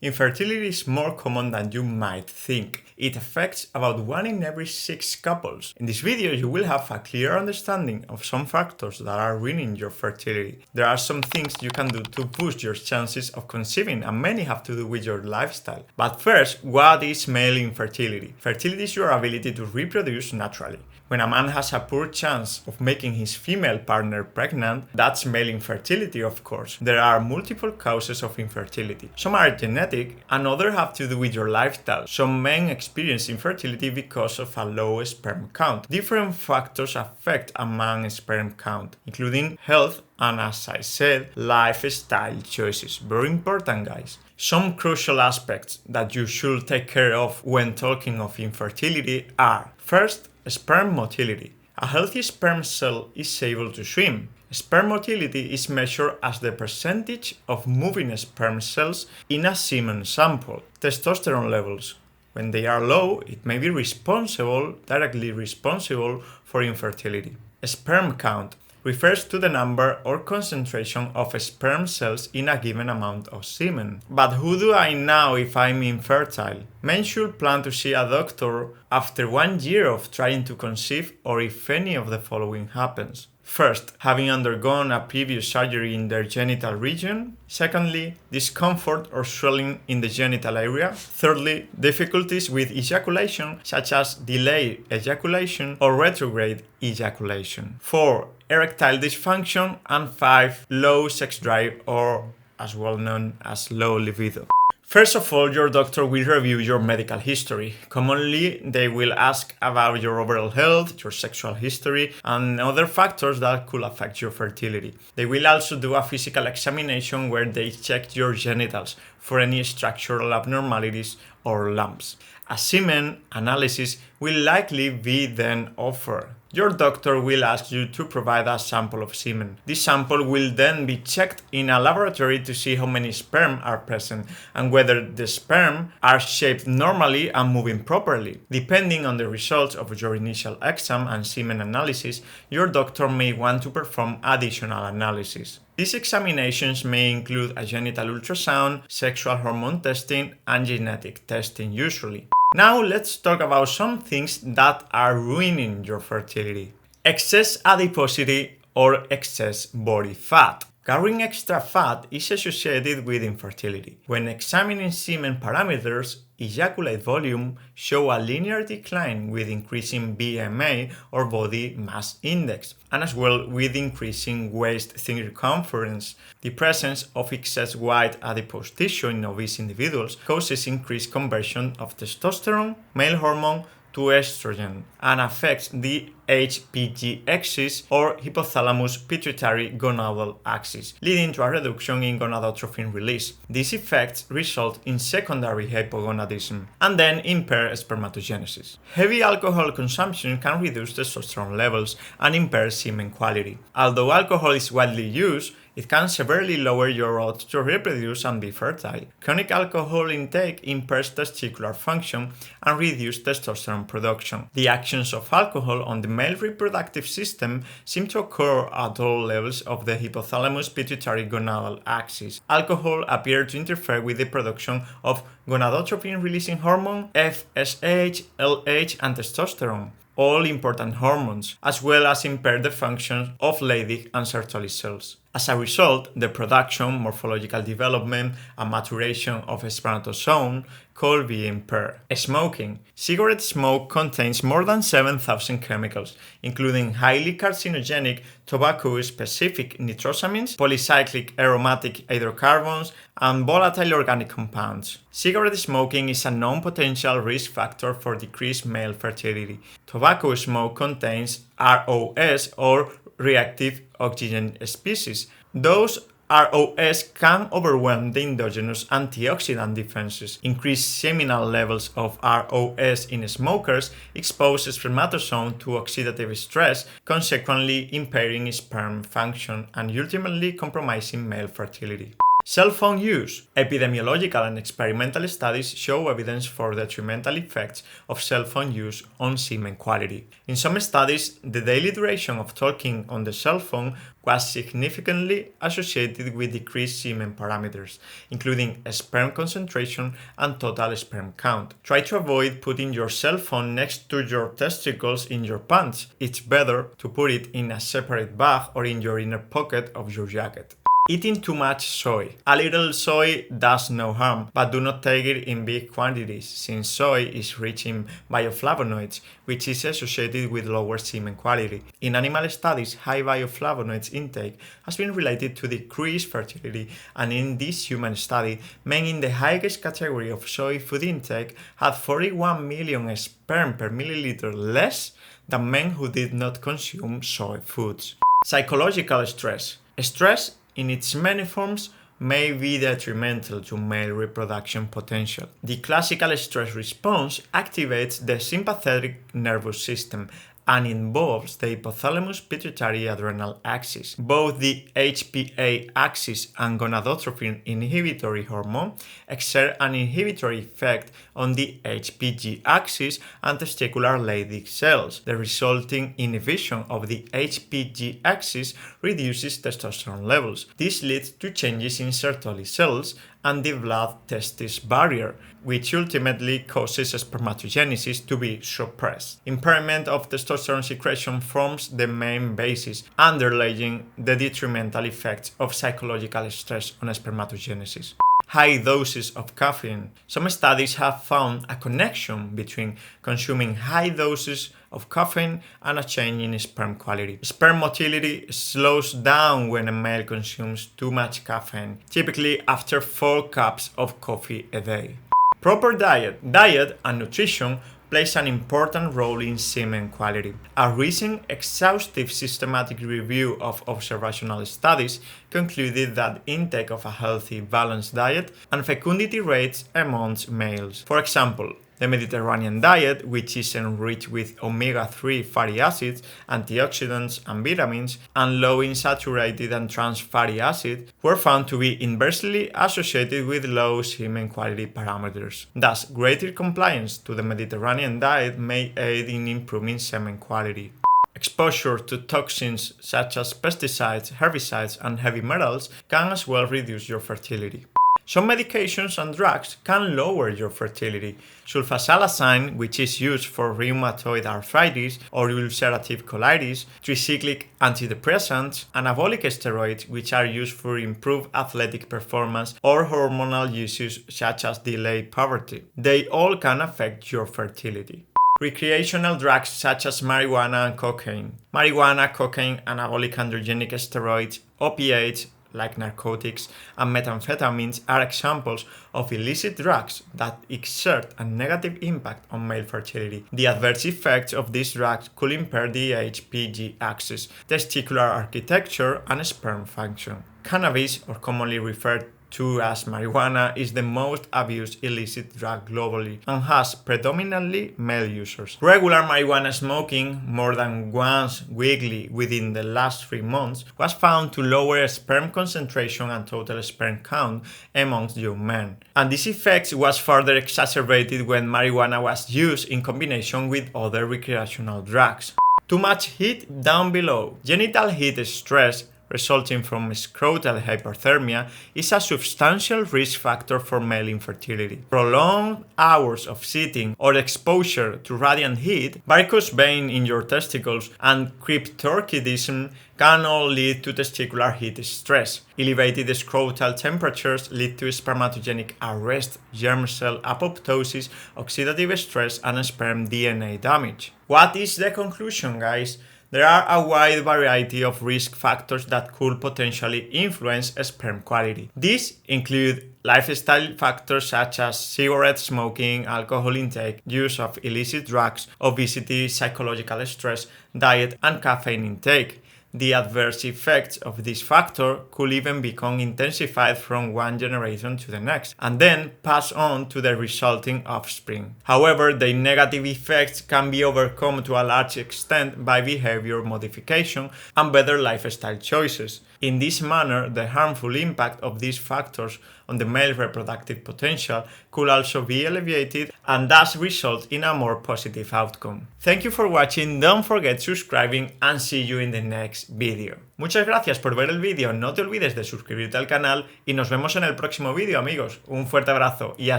Infertility is more common than you might think. It affects about 1 in every 6 couples. In this video, you will have a clear understanding of some factors that are ruining your fertility. There are some things you can do to boost your chances of conceiving, and many have to do with your lifestyle. But first, what is male infertility? Fertility is your ability to reproduce naturally. When a man has a poor chance of making his female partner pregnant, that's male infertility, of course. There are multiple causes of infertility. Some are genetic, and others have to do with your lifestyle. Some men experience infertility because of a low sperm count. Different factors affect a man's sperm count, including health and, as I said, lifestyle choices. Very important, guys. Some crucial aspects that you should take care of when talking of infertility are: first, sperm motility. A healthy sperm cell is able to swim. Sperm motility is measured as the percentage of moving sperm cells in a semen sample. Testosterone levels. When they are low, it may be directly responsible for infertility. Sperm count refers to the number or concentration of sperm cells in a given amount of semen. But who do I know if I'm infertile? Men should plan to see a doctor after 1 year of trying to conceive, or if any of the following happens. First, having undergone a previous surgery in their genital region. Secondly, discomfort or swelling in the genital area. Thirdly, difficulties with ejaculation, such as delayed ejaculation or retrograde ejaculation. 4. Erectile dysfunction. And 5. Low sex drive, or as well known as low libido. First of all, your doctor will review your medical history. Commonly, they will ask about your overall health, your sexual history, and other factors that could affect your fertility. They will also do a physical examination where they check your genitals for any structural abnormalities or lumps. A semen analysis will likely be then offered. Your doctor will ask you to provide a sample of semen. This sample will then be checked in a laboratory to see how many sperm are present and whether the sperm are shaped normally and moving properly. Depending on the results of your initial exam and semen analysis, your doctor may want to perform additional analysis. These examinations may include a genital ultrasound, sexual hormone testing, and genetic testing usually. Now let's talk about some things that are ruining your fertility. Excess adiposity or excess body fat. Carrying extra fat is associated with infertility. When examining semen parameters, ejaculate volume show a linear decline with increasing BMI or body mass index, and as well with increasing waist circumference. The presence of excess white adipose tissue in obese individuals causes increased conversion of testosterone, male hormone, to estrogen, and affects the HPG axis or hypothalamus pituitary gonadal axis, leading to a reduction in gonadotrophin release. These effects result in secondary hypogonadism and then impair spermatogenesis. Heavy alcohol consumption can reduce testosterone levels and impair semen quality. Although alcohol is widely used, it can severely lower your odds to reproduce and be fertile. Chronic alcohol intake impairs testicular function and reduces testosterone production. The actions of alcohol on the male reproductive system seem to occur at all levels of the hypothalamus pituitary gonadal axis. Alcohol appears to interfere with the production of gonadotropin releasing hormone, FSH, LH, and testosterone, all important hormones, as well as impair the function of Leydig and Sertoli cells. As a result, the production, morphological development, and maturation of spermatozoon could be impaired. Smoking. Cigarette smoke contains more than 7,000 chemicals, including highly carcinogenic tobacco-specific nitrosamines, polycyclic aromatic hydrocarbons, and volatile organic compounds. Cigarette smoking is a known potential risk factor for decreased male fertility. Tobacco smoke contains ROS, or reactive oxygen species. Those ROS can overwhelm the endogenous antioxidant defenses. Increased seminal levels of ROS in smokers expose spermatozoon to oxidative stress, consequently impairing sperm function and ultimately compromising male fertility. Cell phone use. Epidemiological and experimental studies show evidence for detrimental effects of cell phone use on semen quality. In some studies, the daily duration of talking on the cell phone was significantly associated with decreased semen parameters, including sperm concentration and total sperm count. Try to avoid putting your cell phone next to your testicles in your pants. It's better to put it in a separate bag or in your inner pocket of your jacket. Eating too much soy. A little soy does no harm, but do not take it in big quantities, since soy is rich in bioflavonoids, which is associated with lower semen quality. In animal studies, high bioflavonoids intake has been related to decreased fertility, and in this human study, men in the highest category of soy food intake had 41 million sperm per milliliter less than men who did not consume soy foods. Psychological stress. Stress in its many forms may be detrimental to male reproduction potential. The classical stress response activates the sympathetic nervous system and involves the hypothalamus pituitary adrenal axis. Both the HPA axis and gonadotrophin inhibitory hormone exert an inhibitory effect on the HPG axis and testicular Leydig cells. The resulting inhibition of the HPG axis reduces testosterone levels. This leads to changes in Sertoli cells and the blood-testis barrier, which ultimately causes spermatogenesis to be suppressed. Impairment of testosterone secretion forms the main basis underlying the detrimental effects of psychological stress on spermatogenesis. High doses of caffeine. Some studies have found a connection between consuming high doses of caffeine and a change in sperm quality. Sperm motility slows down when a male consumes too much caffeine, typically after 4 cups of coffee a day. Proper diet. Diet and nutrition plays an important role in semen quality. A recent exhaustive systematic review of observational studies concluded that intake of a healthy, balanced diet and fecundity rates amongst males. For example, the Mediterranean diet, which is enriched with omega-3 fatty acids, antioxidants and vitamins, and low in saturated and trans fatty acids, were found to be inversely associated with low semen quality parameters. Thus, greater compliance to the Mediterranean diet may aid in improving semen quality. Exposure to toxins such as pesticides, herbicides, and heavy metals can as well reduce your fertility. Some medications and drugs can lower your fertility. Sulfasalazine, which is used for rheumatoid arthritis or ulcerative colitis, tricyclic antidepressants, anabolic steroids, which are used for improved athletic performance, or hormonal uses such as delayed puberty. They all can affect your fertility. Recreational drugs such as marijuana and cocaine. Marijuana, cocaine, anabolic androgenic steroids, opiates, like narcotics, and methamphetamines are examples of illicit drugs that exert a negative impact on male fertility. The adverse effects of these drugs could impair the HPG axis, testicular architecture, and sperm function. Cannabis, or commonly referred to as marijuana, is the most abused illicit drug globally and has predominantly male users. Regular marijuana smoking more than once weekly within the last 3 months was found to lower sperm concentration and total sperm count amongst young men. And this effect was further exacerbated when marijuana was used in combination with other recreational drugs. Too much heat down below. Genital heat stress resulting from scrotal hyperthermia is a substantial risk factor for male infertility. Prolonged hours of sitting or exposure to radiant heat, varicose vein in your testicles, and cryptorchidism can all lead to testicular heat stress. Elevated scrotal temperatures lead to spermatogenic arrest, germ cell apoptosis, oxidative stress, and sperm DNA damage. What is the conclusion, guys? There are a wide variety of risk factors that could potentially influence sperm quality. These include lifestyle factors such as cigarette smoking, alcohol intake, use of illicit drugs, obesity, psychological stress, diet, and caffeine intake. The adverse effects of this factor could even become intensified from one generation to the next, and then pass on to the resulting offspring. However, the negative effects can be overcome to a large extent by behavior modification and better lifestyle choices. In this manner, the harmful impact of these factors on the male reproductive potential could also be alleviated and thus result in a more positive outcome. Thank you for watching, don't forget subscribing and see you in the next video. Muchas gracias por ver el vídeo, no te olvides de suscribirte al canal y nos vemos en el próximo vídeo, amigos. Un fuerte abrazo y a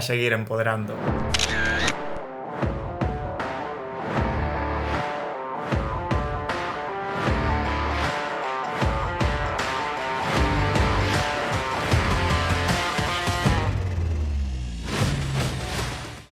seguir empoderando.